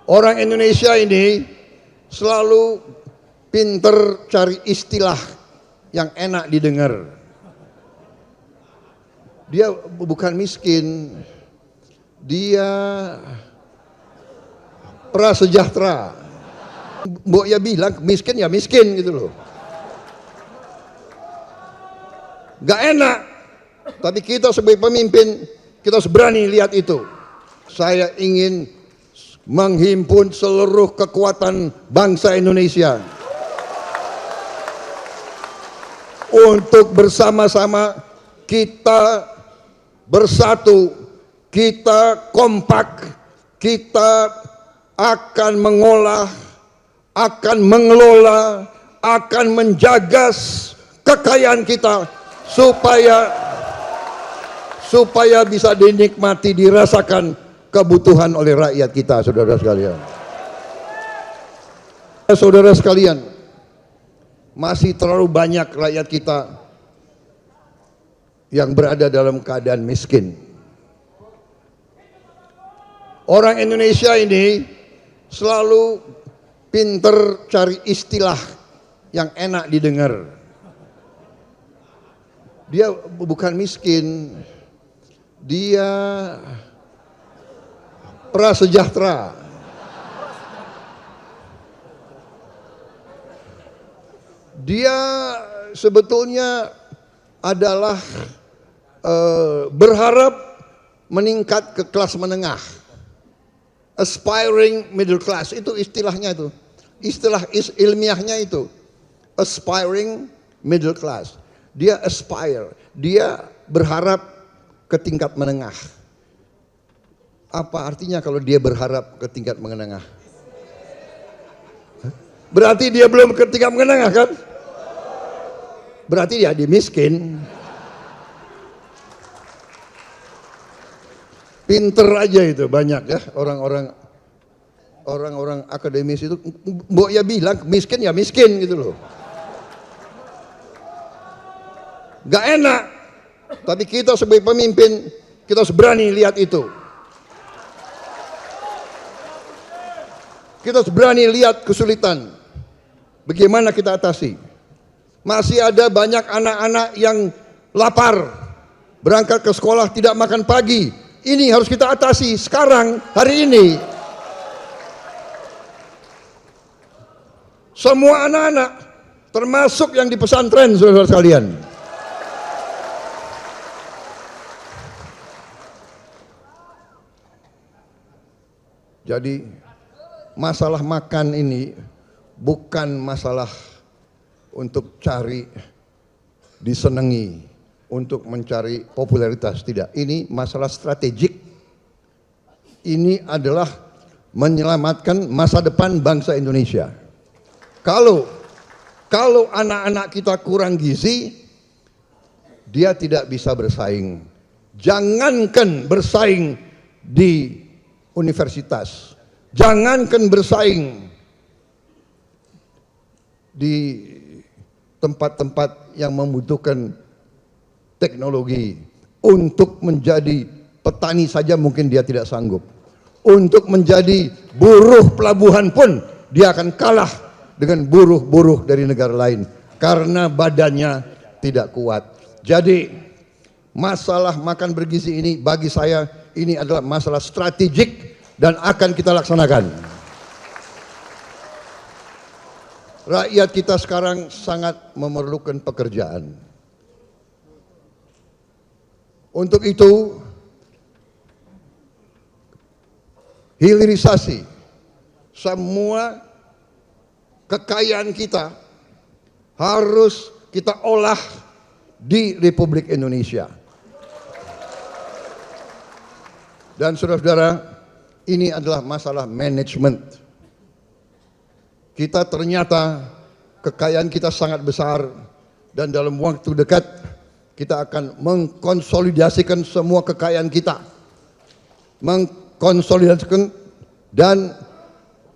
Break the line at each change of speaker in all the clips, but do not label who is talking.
Orang Indonesia ini selalu pinter cari istilah yang enak didengar. Dia bukan miskin, dia prasejahtera. Mbok ya bilang miskin ya miskin gitu loh. Gak enak, tapi kita sebagai pemimpin kita harus berani lihat itu. Saya ingin menghimpun seluruh kekuatan bangsa Indonesia untuk bersama-sama kita bersatu, kita kompak, kita akan mengolah, akan mengelola, akan menjaga kekayaan kita supaya bisa dinikmati, dirasakan kebutuhan oleh rakyat kita, saudara sekalian. Saudara sekalian, masih terlalu banyak rakyat kita yang berada dalam keadaan miskin. Orang Indonesia ini selalu pinter cari istilah yang enak didengar. Dia bukan miskin, dia prasejahtera. Dia sebetulnya adalah berharap meningkat ke kelas menengah, aspiring middle class, itu istilahnya itu, istilah ilmiahnya itu, aspiring middle class. Dia aspire, dia berharap ke tingkat menengah. Apa artinya kalau dia berharap ke tingkat menengah? Berarti dia belum ke tingkat menengah kan? Berarti dia miskin. Pinter aja itu banyak ya orang-orang akademis itu. Mbok ya bilang miskin ya miskin gitu loh. Gak enak, tapi kita sebagai pemimpin kita harus berani lihat itu. Kita harus berani lihat kesulitan. Bagaimana kita atasi? Masih ada banyak anak-anak yang lapar, berangkat ke sekolah tidak makan pagi. Ini harus kita atasi sekarang, hari ini. Semua anak-anak, termasuk yang di pesantren, saudara sekalian. Jadi masalah makan ini bukan masalah untuk cari disenangi, untuk mencari popularitas, tidak. Ini masalah strategik. Ini adalah menyelamatkan masa depan bangsa Indonesia. Kalau anak-anak kita kurang gizi, dia tidak bisa bersaing. Jangankan bersaing di universitas, jangankan bersaing di tempat-tempat yang membutuhkan teknologi. Untuk menjadi petani saja mungkin dia tidak sanggup. Untuk menjadi buruh pelabuhan pun dia akan kalah dengan buruh-buruh dari negara lain karena badannya tidak kuat. Jadi masalah makan bergizi ini bagi saya ini adalah masalah strategik dan akan kita laksanakan. Rakyat kita sekarang sangat memerlukan pekerjaan. Untuk itu, hilirisasi semua kekayaan kita harus kita olah di Republik Indonesia. Dan saudara-saudara, ini adalah masalah manajemen. Kita ternyata kekayaan kita sangat besar dan dalam waktu dekat kita akan mengkonsolidasikan semua kekayaan kita. Mengkonsolidasikan dan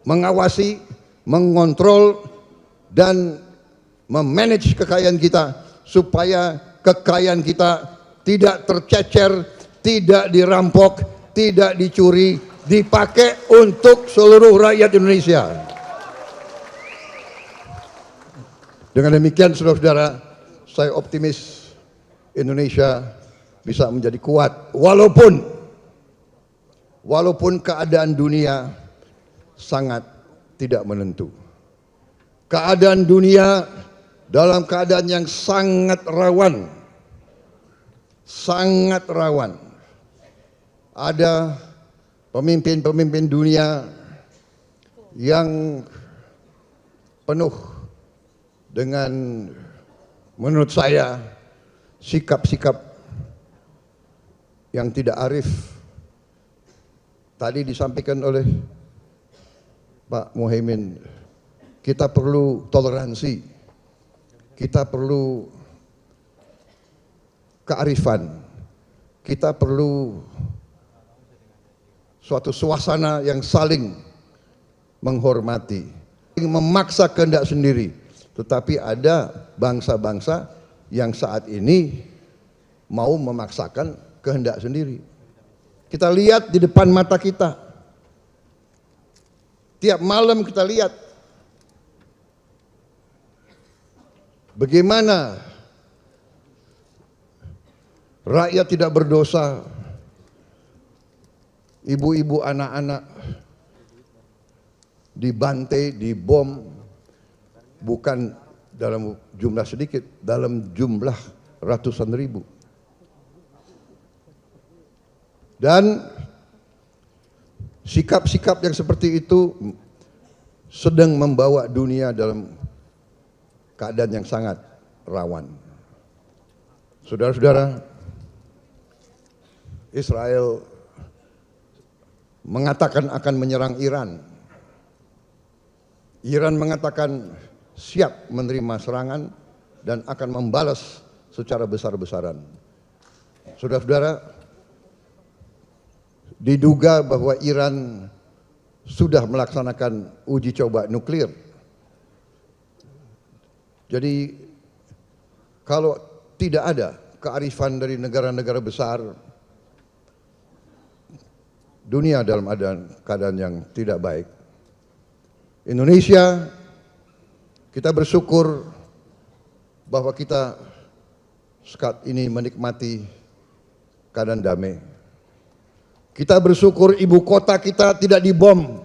mengawasi, mengontrol dan memanage kekayaan kita supaya kekayaan kita tidak tercecer, tidak dirampok, tidak dicuri, dipakai untuk seluruh rakyat Indonesia. Dengan demikian saudara-saudara, saya optimis Indonesia bisa menjadi kuat walaupun keadaan dunia sangat tidak menentu. Keadaan dunia dalam keadaan yang sangat rawan. Sangat rawan. Ada pemimpin-pemimpin dunia yang penuh dengan, menurut saya, sikap-sikap yang tidak arif. Tadi disampaikan oleh Pak Muhaimin, kita perlu toleransi, kita perlu kearifan, kita perlu suatu suasana yang saling menghormati, memaksa kehendak sendiri. Tetapi ada bangsa-bangsa yang saat ini mau memaksakan kehendak sendiri. Kita lihat di depan mata kita. Tiap malam kita lihat bagaimana rakyat tidak berdosa, ibu-ibu, anak-anak dibantai, dibom, bukan dalam jumlah sedikit, dalam jumlah ratusan ribu. Dan sikap-sikap yang seperti itu sedang membawa dunia dalam keadaan yang sangat rawan. Saudara-saudara, Israel mengatakan akan menyerang Iran. Iran mengatakan siap menerima serangan dan akan membalas secara besar-besaran. Saudara-saudara, diduga bahwa Iran sudah melaksanakan uji coba nuklir. Jadi kalau tidak ada kearifan dari negara-negara besar, dunia dalam keadaan yang tidak baik. Indonesia, kita bersyukur bahwa kita saat ini menikmati keadaan damai. Kita bersyukur ibu kota kita tidak dibom.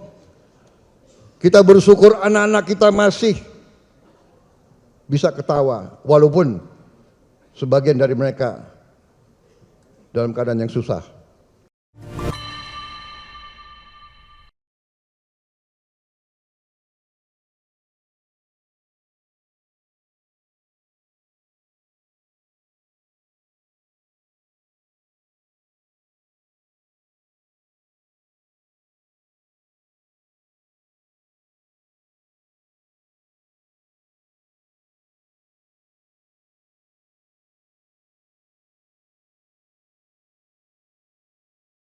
Kita bersyukur anak-anak kita masih bisa ketawa, walaupun sebagian dari mereka dalam keadaan yang susah.